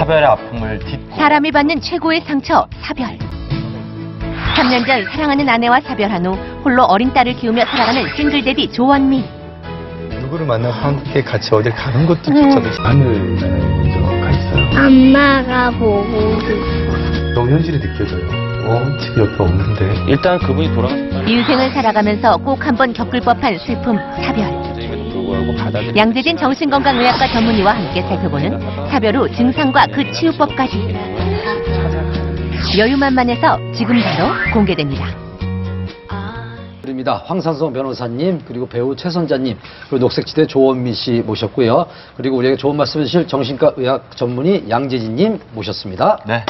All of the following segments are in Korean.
사별의 아픔을 딛고 사람이 받는 최고의 상처, 사별. 3년 전 사랑하는 아내와 사별한 후 홀로 어린 딸을 키우며 살아가는 싱글데디 조원미. 누구를 만나서 함께 같이 어딜 가는 것도 저도 하늘 먼저 가 있어요. 엄마가 보고 싶어. 너무 현실이 느껴져요. 집 옆에 없는데. 일단 그분이 돌아가신 인생을 살아가면서 꼭 한번 겪을 법한 슬픔, 사별. 불구하고 받아들이고 양재진 정신건강의학과 전문의와 함께 살펴보는 사별 후 증상과 그 치유법까지. 여유만만해서 지금 바로 공개됩니다. 입니다. 황산성 변호사님, 그리고 배우 최선자님, 그리고 녹색지대 조원미 씨 모셨고요. 그리고 우리에게 좋은 말씀해 주실 정신과 의학 전문의 양재진님 모셨습니다. 네.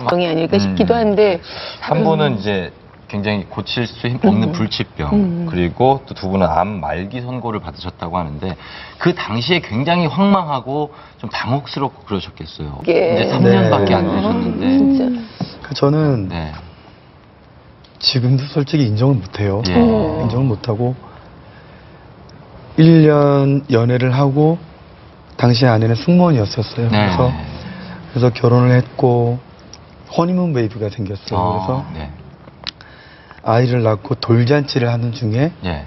병이 아닐까 싶기도 한데 한 분은 이제 굉장히 고칠 수 없는 불치병, 그리고 또 두 분은 암 말기 선고를 받으셨다고 하는데 그 당시에 굉장히 황망하고 좀 당혹스럽고 그러셨겠어요. 이제 3년밖에 안 되셨는데. 진짜 그러니까 저는 네. 지금도 솔직히 인정을 못해요. 예. 인정을 못하고 1년 연애를 하고 당시 아내는 승무원이었었어요. 네. 그래서 결혼을 했고 허니문 베이비가 생겼어요. 그래서 네. 아이를 낳고 돌잔치를 하는 중에 예.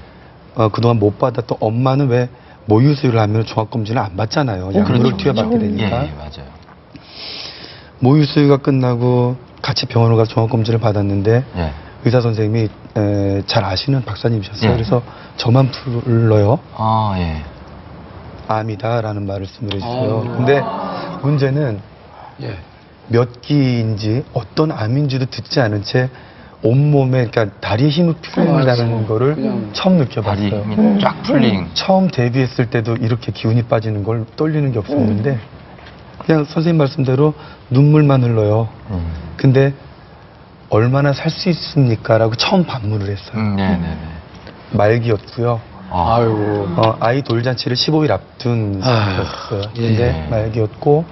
그동안 못 받았던 엄마는 왜 모유수유를 하면 종합검진을 안 받잖아요. 약물을 투여받게 예, 되니까. 맞아요. 모유수유가 끝나고 같이 병원을 가서 종합검진을 받았는데 예. 의사 선생님이 잘 아시는 박사님이셨어요. 예. 그래서 저만 불러요. 아, 예. 암이다라는 말씀을 해주세요. 근데 문제는 몇 기인지 어떤 암인지도 듣지 않은 채 온몸에, 그러니까 다리에 힘을 풀린다는 거를 처음 다리 느껴봤어요. 힘이 쫙 풀린. 처음 데뷔했을 때도 이렇게 기운이 빠지는 걸 떨리는 게 없었는데 그냥 선생님 말씀대로 눈물만 흘러요. 근데 얼마나 살 수 있습니까? 라고 처음 반문을 했어요. 네네네. 말기였고요. 아이고. 아이 돌잔치를 15일 앞둔 상태였어요. 근데 예. 말기였고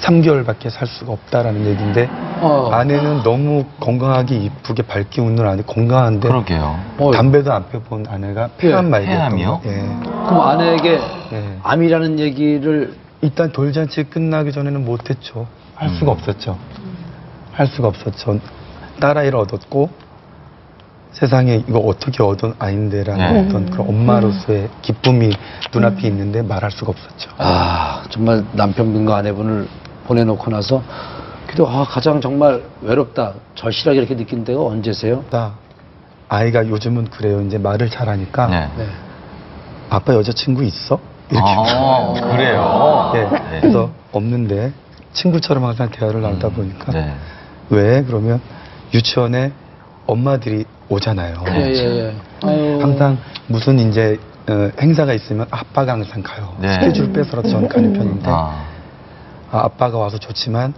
3개월밖에 살 수가 없다라는 얘기인데 아내는 너무 건강하게 이쁘게 밝게 웃는 아내, 건강한데 그러게요. 담배도 안 펴본 아내가 폐암 말기였던 폐암이요? 거예요. 예. 그럼 아내에게 예. 암이라는 얘기를 일단 돌잔치 끝나기 전에는 못했죠. 할 수가 없었죠. 할 수가 없었죠. 딸아이를 얻었고 세상에 이거 어떻게 얻은 아인데라는 어떤 그런 엄마로서의 기쁨이 눈앞에 있는데 말할 수가 없었죠. 정말 남편분과 아내분을 보내놓고 나서 그래도 가장 정말 외롭다, 절실하게 이렇게 느낀 데가 언제세요? 아이가 요즘은 그래요. 이제 말을 잘하니까 네. 아빠 여자친구 있어? 이렇게 그래요? 네. 네. 그래서 없는데 친구처럼 항상 대화를 나누다 보니까 네. 왜? 그러면 유치원에 엄마들이 오잖아요. 항상 무슨 이제 행사가 있으면 아빠가 항상 가요. 네. 스케줄 빼서라도 저는 가는 편인데 아빠가 와서 좋지만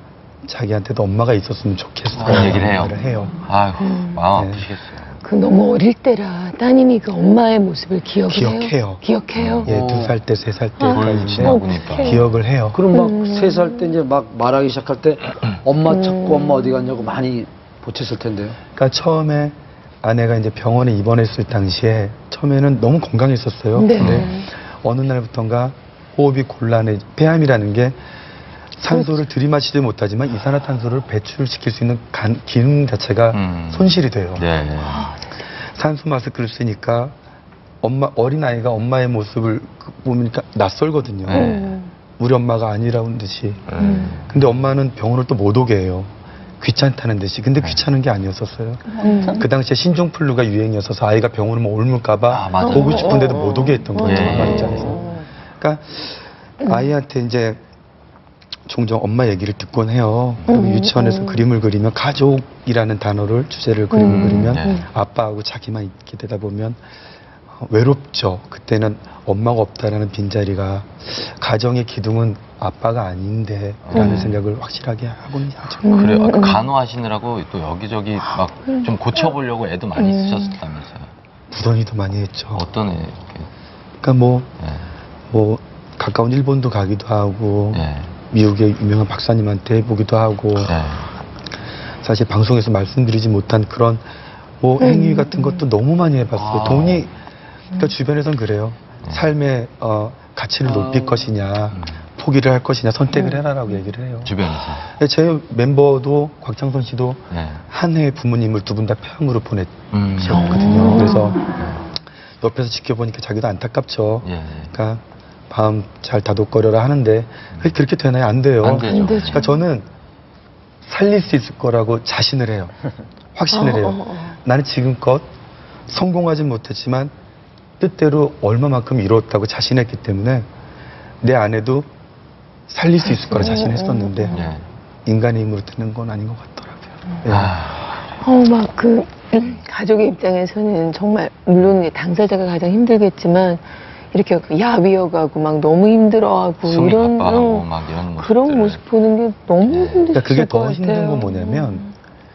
자기한테도 엄마가 있었으면 좋겠어. 그런 얘기를 해요. 해요. 아유, 마음 아프시겠어요. 그 너무 어릴 때라 따님이 그 엄마의 모습을 기억해요. 기억해요. 예, 2살 때, 3살 때까지 지나보니까. 기억을 해요. 그럼 막 3살 때 이제 막 말하기 시작할 때 엄마 찾고 엄마 어디 갔냐고 많이 보챘을 텐데요. 그러니까 처음에 아내가 이제 병원에 입원했을 당시에 처음에는 너무 건강했었어요. 네. 근데 어느 날부터인가 호흡이 곤란해. 폐암이라는 게 산소를 들이마시지 못하지만 이산화탄소를 배출시킬 수 있는 기능 자체가 손실이 돼요. 네. 산소 마스크를 쓰니까 어린아이가 엄마의 모습을 보니까 낯설거든요. 우리 엄마가 아니라는 듯이. 근데 엄마는 병원을 또 못 오게 해요. 귀찮다는 듯이. 근데 귀찮은 게 아니었었어요. 그 당시에 신종플루가 유행이었어서 아이가 병원을 옮을까봐 보고 싶은데도 못 오게 했던 거죠. 엄마 입장에서. 그러니까 아이한테 이제 종종 엄마 얘기를 듣곤 해요. 그리고 유치원에서 그림을 그리면 가족이라는 단어를 주제를 그림을 그리면 아빠하고 자기만 있게 되다 보면 외롭죠. 그때는 엄마가 없다라는 빈자리가 가정의 기둥은 아빠가 아닌데 라는 생각을 확실하게 하곤 하죠. 그래요. 간호하시느라고 또 여기저기 막 좀 고쳐보려고 애도 많이 쓰셨다면서요. 무던히도 많이 했죠. 어떤 애? 그러니까 뭐 가까운 일본도 가기도 하고 미국의 유명한 박사님한테 해보기도 하고 사실 방송에서 말씀드리지 못한 그런 뭐 행위 같은 것도 너무 많이 해봤어요. 돈이 그러니까 주변에선 그래요. 삶의 가치를 높일 것이냐 포기를 할 것이냐 선택을 해라라고 얘기를 해요. 주변에서. 제 멤버도 곽창선 씨도 네. 한 해 부모님을 두 분 다 폐암으로 보내셨거든요. 그래서 옆에서 지켜보니까 자기도 안타깝죠. 예. 그러니까 밤 잘 다독거려라 하는데 그렇게 되나요? 안 돼요. 안 되죠. 그러니까 저는 살릴 수 있을 거라고 자신을 해요. 확신을 해요. 나는 지금껏 성공하진 못했지만 뜻대로 얼마만큼 이뤘다고 자신했기 때문에 내 아내도 살릴 수 있을 거라 자신했었는데 예. 인간의 힘으로 되는 건 아닌 것 같더라고요. 예. 막 가족의 입장에서는 정말 물론 당사자가 가장 힘들겠지만 이렇게 야위어가고 막 너무 힘들어하고 숨이 이런 가빠하고 막 이런 그런 모습들. 모습 보는 게 너무 힘드실 그러니까 그게 것 더 같아요. 힘든 건 뭐냐면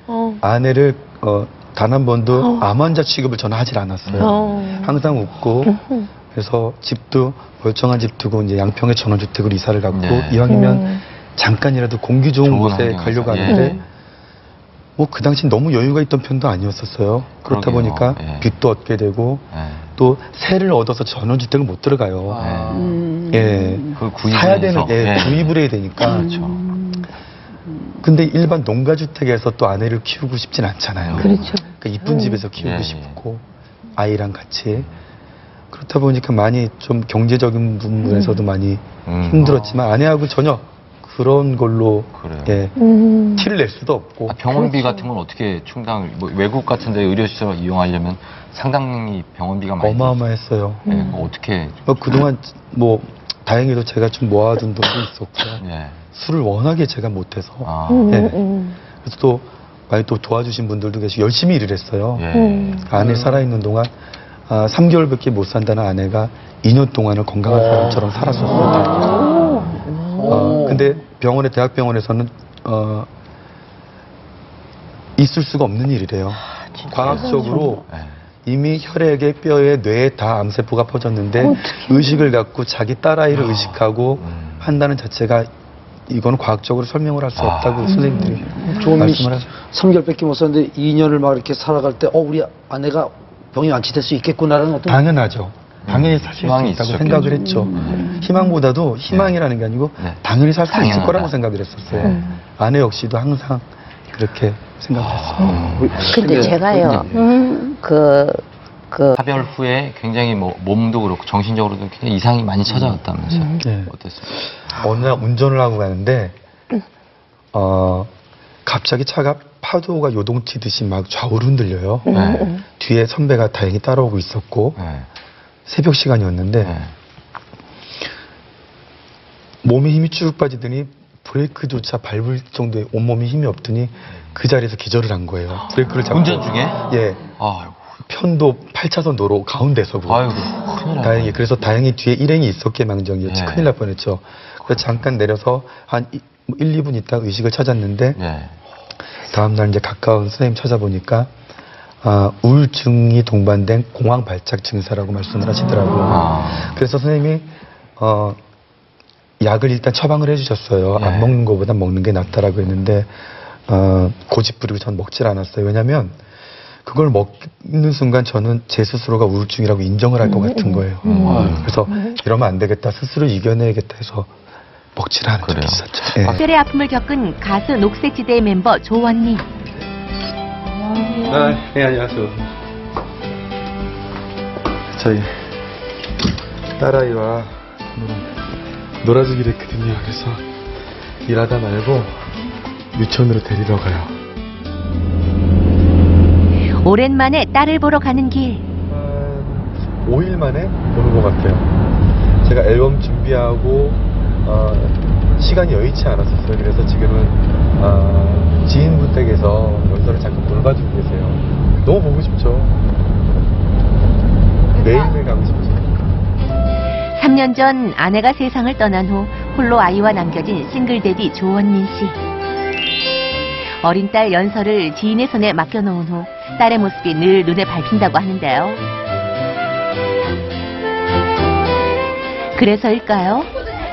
어. 아내를 단 한 번도 암 환자 취급을 저는 하질 않았어요. 항상 웃고 그래서 집도 멀쩡한 집 두고 이제 양평의 전원주택으로 이사를 갔고 네. 이왕이면 잠깐이라도 공기 좋은 곳에 환경에서. 가려고 예. 하는데 뭐 그 당시 너무 여유가 있던 편도 아니었었어요. 그렇다 그러게요. 보니까 예. 빚도 얻게 되고 예. 또 세를 얻어서 전원주택을 못 들어가요. 예. 그 구입을 사야 되는 해서. 예, 예. 구입을 해야 되니까. 그렇죠. 근데 일반 농가주택에서 또 아내를 키우고 싶진 않잖아요. 그렇죠. 그러니까 이쁜 집에서 키우고 예, 싶고 아이랑 같이 그렇다 보니까 많이 좀 경제적인 부분에서도 많이 힘들었지만 아내하고 전혀 그런 걸로 그래요. 예, 티를 낼 수도 없고 아, 병원비 같은 건 어떻게 충당을, 뭐 외국 같은 데 의료시설 이용하려면 상당히 병원비가 많이 어마어마했어요. 들죠. 예, 그거 어떻게. 그동안 뭐 다행히도 제가 좀 모아둔 돈도 있었고 예. 술을 워낙에 제가 못해서 아, 예. 그래서 또 많이 또 도와주신 분들도 계시고 열심히 일을 했어요. 예. 아내 살아있는 동안 3개월밖에 못 산다는 아내가 2년 동안을 건강한 사람처럼 살았었어요. 근데 대학병원에서는 있을 수가 없는 일이래요. 과학적으로 예. 이미 혈액에 뼈에 뇌에 다 암세포가 퍼졌는데 의식을 갖고 자기 딸아이를 의식하고 한다는 자체가 이거는 과학적으로 설명을 할 수 없다고 선생님들이 조원미 씨 말씀을 하죠. 3개월밖에 못 살았는데 2년을 막 이렇게 살아갈 때 우리 아내가 병이 완치될 수 있겠구나라는 어떤 당연하죠. 당연히 사실 수 희망이 있다고 있었겠죠. 생각을 했죠. 희망보다도 희망이라는 게 아니고 네. 당연히 살 수 있을 당연하다. 거라고 생각을 했었어요. 아내 역시도 항상 그렇게 생각을 했어요. 근데 제가요, 사별 후에 굉장히 뭐 몸도 그렇고 정신적으로도 굉장히 이상이 많이 찾아왔다면서요. 네. 어땠어요? 어느 날 운전을 하고 가는데 갑자기 차가 파도가 요동치듯이 막 좌우로 흔들려요. 뒤에 선배가 다행히 따라오고 있었고 네. 새벽 시간이었는데 네. 몸에 힘이 쭉 빠지더니 브레이크조차 밟을 정도의 온몸에 힘이 없더니 그 자리에서 기절을 한 거예요. 브레이크를 잡고 운전 중에? 예. 아이고. 편도 8차선 도로 가운데서고. 아이고. 큰일 났네. 다행히 그래서 다행히 뒤에 일행이 있었기에 망정이었지. 네. 큰일 날 뻔했죠. 그래서 잠깐 내려서 한 1, 2분 있다 의식을 찾았는데 네. 다음날 이제 가까운 선생님 찾아보니까 우울증이 동반된 공황 발작 증세라고 말씀을 하시더라고요. 그래서 선생님이 약을 일단 처방을 해주셨어요. 네. 안 먹는 것보다 먹는 게 낫다라고 했는데 고집 부리고 전 먹질 않았어요. 왜냐하면 그걸 먹는 순간 저는 제 스스로가 우울증이라고 인정을 할 것 같은 거예요. 그래서 이러면 안 되겠다. 스스로 이겨내야겠다 해서 먹질 않은 적이 그래요? 있었죠. 예. 뼈의 아픔을 겪은 가수 녹색지대의 멤버 조원미. 네, 안녕하세요. 저희 딸아이와 놀아주기로 했거든요. 그래서 일하다 말고 유치원으로 데리러 가요. 오랜만에 딸을 보러 가는 길. 5일 만에 보는 것 같아요. 제가 앨범 준비하고 시간이 여의치 않았었어요. 그래서 지금은 지인분 댁에서 연설을 잠깐 돌봐주고 계세요. 너무 보고 싶죠. 매일매일 가고 싶죠. 3년 전 아내가 세상을 떠난 후 홀로 아이와 남겨진 싱글데디 조원민 씨. 어린 딸 연설을 지인의 손에 맡겨놓은 후 딸의 모습이 늘 눈에 밟힌다고 하는데요. 그래서일까요?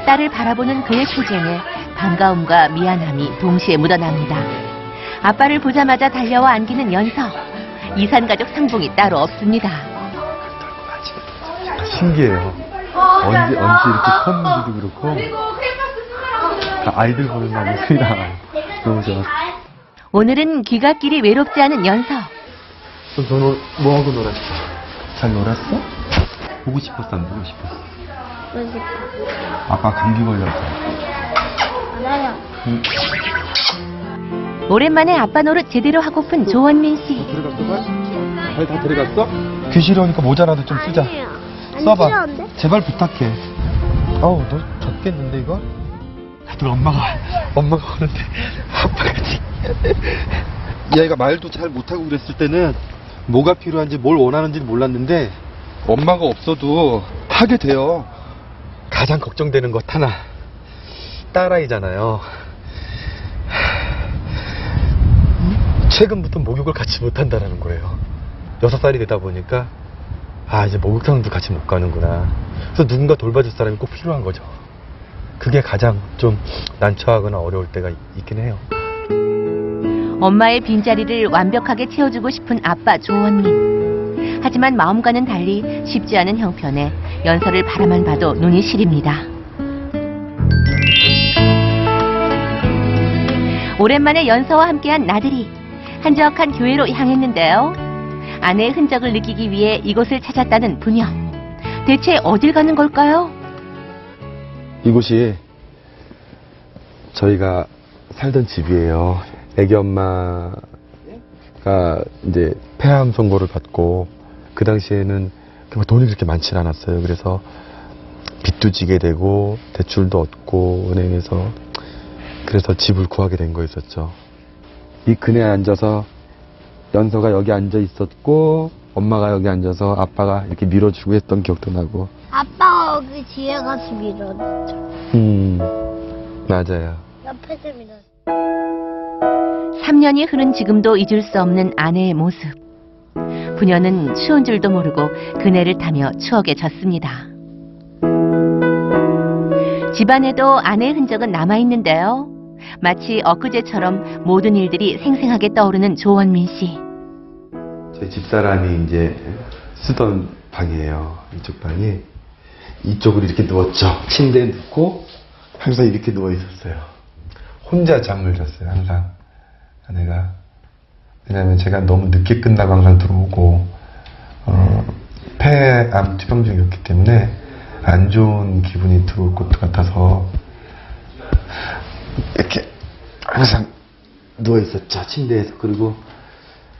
딸을 바라보는 그의 표정에 반가움과 미안함이 동시에 묻어납니다. 아빠를 보자마자 달려와 안기는 연서. 이산가족 상봉이 따로 없습니다. 신기해요. 언제 이렇게 컸는지도 그렇고 아이들 보는 날 웃음이 나와요. 너무 좋아. 오늘은 귀갓길이 외롭지 않은 연서. 너 뭐하고 놀았어? 잘 놀았어? 보고 싶었어, 안 보고 싶었어? 보고 싶어. 아빠 감기 걸렸어. 알아요. 오랜만에 아빠 노릇 제대로 하고픈 조원민 씨. 들어갔어, 발 다 들어갔어? 귀 시려우니까 모자라도 좀 쓰자. 아니에요. 안 써봐. 싫어한데? 제발 부탁해. 아우, 너 젖겠는데, 이거? 다들 엄마가 오는데, 아빠가 얘가 말도 잘 못하고 그랬을 때는 뭐가 필요한지 뭘 원하는지 몰랐는데, 엄마가 없어도 하게 돼요. 가장 걱정되는 것 하나. 딸아이잖아요. 최근부터 목욕을 같이 못한다는 거예요. 6살이 되다 보니까 이제 목욕탕도 같이 못 가는구나. 그래서 누군가 돌봐줄 사람이 꼭 필요한 거죠. 그게 가장 좀 난처하거나 어려울 때가 있긴 해요. 엄마의 빈자리를 완벽하게 채워주고 싶은 아빠 조원민. 하지만 마음과는 달리 쉽지 않은 형편에 연서를 바라만 봐도 눈이 시립니다. 오랜만에 연서와 함께한 나들이. 한적한 교회로 향했는데요. 아내의 흔적을 느끼기 위해 이곳을 찾았다는 부녀. 대체 어딜 가는 걸까요? 이곳이 저희가 살던 집이에요. 애기 엄마가 이제 폐암 선고를 받고 그 당시에는 돈이 그렇게 많지 않았어요. 그래서 빚도 지게 되고 대출도 얻고 은행에서 그래서 집을 구하게 된 거였었죠. 이 그네에 앉아서 연서가 여기 앉아 있었고 엄마가 여기 앉아서 아빠가 이렇게 밀어주고 했던 기억도 나고. 아빠가 여기 뒤에 가서 밀어줬죠. 맞아요. 옆에서 밀어줬죠. 3년이 흐른 지금도 잊을 수 없는 아내의 모습. 부녀는 추운 줄도 모르고 그네를 타며 추억에 젖습니다. 집안에도 아내의 흔적은 남아있는데요. 마치 엊그제처럼 모든 일들이 생생하게 떠오르는 조원민 씨. 저희 집사람이 이제 쓰던 방이에요. 이쪽 방이. 이쪽으로 이렇게 누웠죠. 침대에 눕고 항상 이렇게 누워 있었어요. 혼자 잠을 잤어요, 항상. 아내가. 왜냐면 제가 너무 늦게 끝나고 항상 들어오고, 폐암 투병 중이었기 때문에 안 좋은 기분이 들어올 것 같아서 이렇게 항상 누워 있었죠, 침대에서. 그리고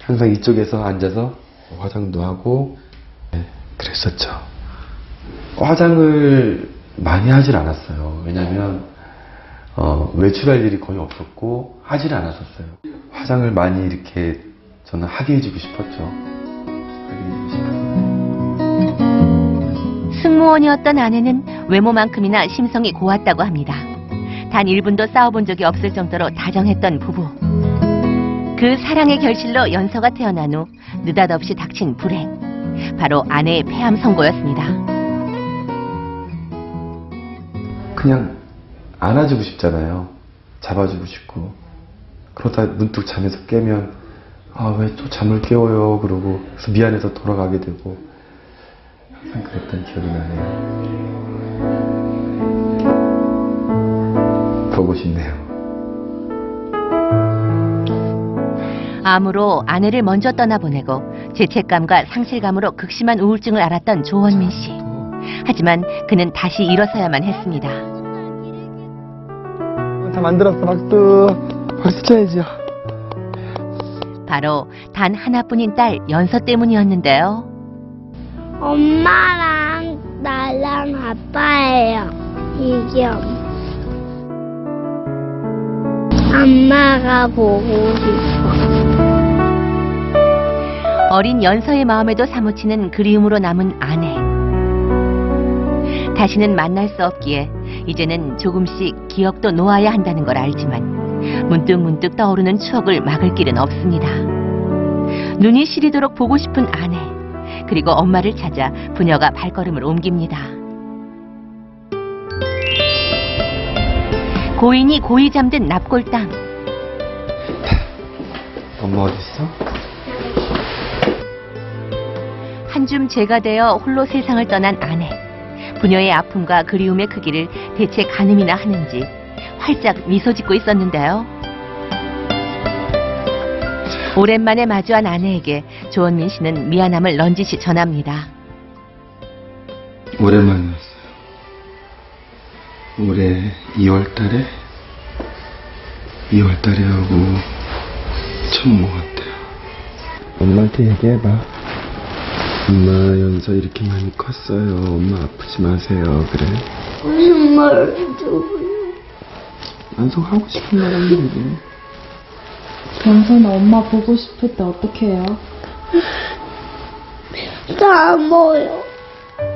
항상 이쪽에서 앉아서 화장도 하고, 그랬었죠. 화장을 많이 하질 않았어요. 왜냐면 외출할 일이 거의 없었고 하질 않았었어요. 화장을 많이 이렇게 저는 하게 해주고 싶었죠. 하게 해주고 싶었어요. 승무원이었던 아내는 외모만큼이나 심성이 고왔다고 합니다. 단 1분도 싸워본 적이 없을 정도로 다정했던 부부. 그 사랑의 결실로 연서가 태어난 후 느닷없이 닥친 불행. 바로 아내의 폐암 선고였습니다. 그냥 안아주고 싶잖아요. 잡아주고 싶고. 그러다 문득 잠에서 깨면 왜 또 잠을 깨워요 그러고 그래서 미안해서 돌아가게 되고 항상 그랬던 기억이 나네요. 보고 싶네요. 암으로 아내를 먼저 떠나보내고 죄책감과 상실감으로 극심한 우울증을 앓았던 조원민 씨. 하지만 그는 다시 일어서야만 했습니다. 다 만들었어. 박수. 박수 쳐야죠. 바로 단 하나뿐인 딸 연서 때문이었는데요. 엄마랑 나랑 아빠예요. 이게 엄마가 보고 싶어. 어린 연서의 마음에도 사무치는 그리움으로 남은 아내. 다시는 만날 수 없기에 이제는 조금씩 기억도 놓아야 한다는 걸 알지만 문득문득 떠오르는 추억을 막을 길은 없습니다. 눈이 시리도록 보고 싶은 아내, 그리고 엄마를 찾아 부녀가 발걸음을 옮깁니다. 고인이 고이 잠든 납골당. 엄마 어딨어? 한줌 재가 되어 홀로 세상을 떠난 아내. 부녀의 아픔과 그리움의 크기를 대체 가늠이나 하는지 활짝 미소 짓고 있었는데요. 오랜만에 마주한 아내에게 조원민 씨는 미안함을 넌지시 전합니다. 오랜만이었어요. 올해 2월 달에 하고 처음 것 같아요. 엄마한테 얘기해봐. 엄마, 연서 이렇게 많이 컸어요. 엄마 아프지 마세요. 그래. 무슨 말을 해줘요? 연서 하고 싶은 말 하면 돼. 연서는 엄마 보고 싶을 때 어떻게 해요? 다 모여.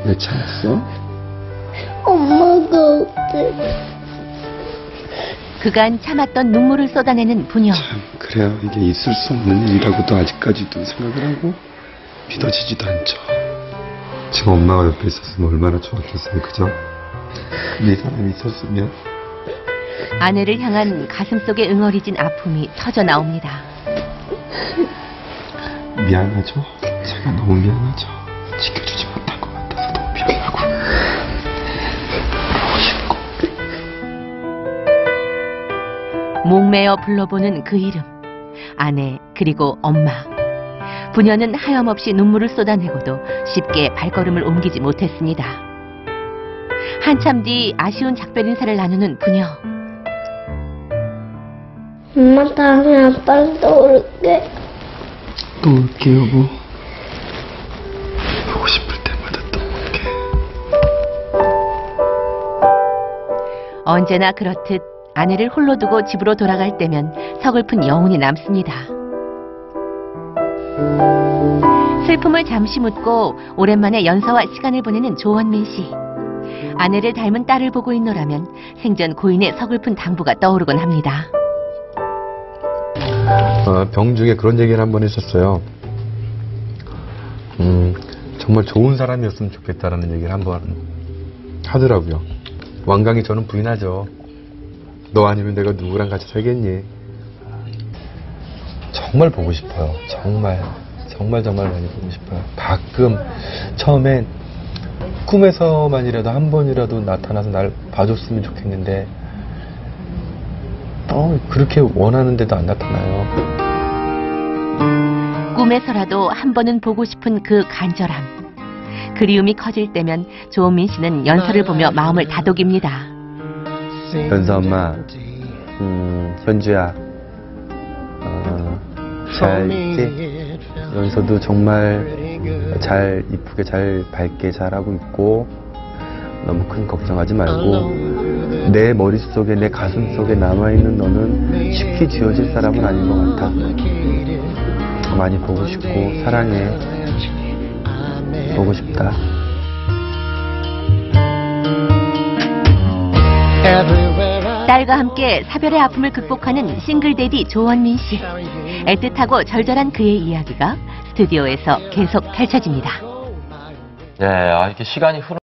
왜 참았어? 엄마가 없대. 그간 참았던 눈물을 쏟아내는 부녀. 참, 그래요. 이게 있을 수 없는 일이라고도 아직까지도 생각을 하고 믿어지지도 않죠. 지금 엄마가 옆에 있었으면 얼마나 좋았겠어요. 그죠? 내 사람이 있었으면. 아내를 향한 가슴속에 응어리진 아픔이 터져 나옵니다. 미안하죠? 제가 너무 미안하죠. 지켜주지 못한 것 같아서 너무 미안하고 보고 싶고. 목매어 불러보는 그 이름. 아내 그리고 엄마. 부녀는 하염없이 눈물을 쏟아내고도 쉽게 발걸음을 옮기지 못했습니다. 한참 뒤 아쉬운 작별 인사를 나누는 부녀. 엄마 다음에 아빠를 또 올게. 또 올게, 여보. 보고 싶을 때마다 또 올게. 언제나 그렇듯 아내를 홀로 두고 집으로 돌아갈 때면 서글픈 여운이 남습니다. 슬픔을 잠시 묻고 오랜만에 연서와 시간을 보내는 조원민 씨. 아내를 닮은 딸을 보고 있노라면 생전 고인의 서글픈 당부가 떠오르곤 합니다. 병 중에 그런 얘기를 한번 했었어요. 정말 좋은 사람이었으면 좋겠다라는 얘기를 한번 하더라고요. 완강히 저는 부인하죠. 너 아니면 내가 누구랑 같이 살겠니? 정말 보고 싶어요. 정말 많이 보고 싶어요. 가끔 처음엔 꿈에서만이라도 한 번이라도 나타나서 날 봐줬으면 좋겠는데 그렇게 원하는데도 안 나타나요. 꿈에서라도 한 번은 보고 싶은 그 간절함. 그리움이 커질 때면 조원민 씨는 연서를 보며 마음을 다독입니다. 연서 엄마, 현주야, 잘 있지? 연서도 정말 잘 이쁘게 잘 밝게 잘하고 있고 너무 큰 걱정하지 말고 내 머릿속에 내 가슴속에 남아있는 너는 쉽게 지워질 사람은 아닌 것 같아. 많이 보고 싶고 사랑해. 보고 싶다. 딸과 함께 사별의 아픔을 극복하는 싱글데디 조원민 씨. 애틋하고 절절한 그의 이야기가 스튜디오에서 계속 펼쳐집니다. 네, 이렇게 시간이 흐르